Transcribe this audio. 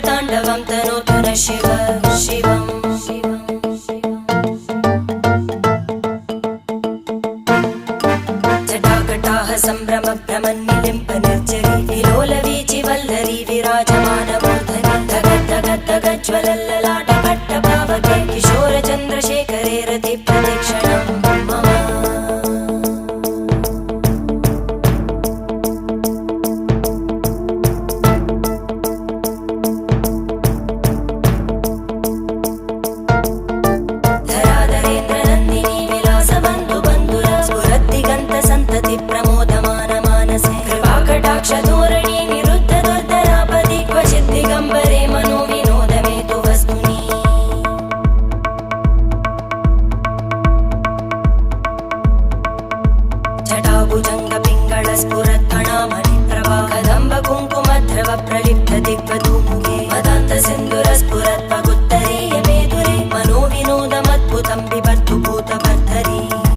ताण्डवं तनोतु न शिव शिवम् जटाकटाः सम्भ्रम भ्रमन्निलिम्प निर्जरी विलोलवीचि वल्लरी विराजमानमूर्धनि धगज्ज्वलल्ललाटपट्टपावके किशोरचन्द्रशेखरे रतिप्रतिक्षणं मम धोरणी निरुद्ध दुर्धरापदि क्वचित् दिगम्बरे मनो विनोदमेतु वस्तुनि जटाभुजङ्ग पिङ्गळ स्फुरत्फणामणि प्रभा कदम्ब कुङ्कुमद्रव प्रलिप्त दिग्वत्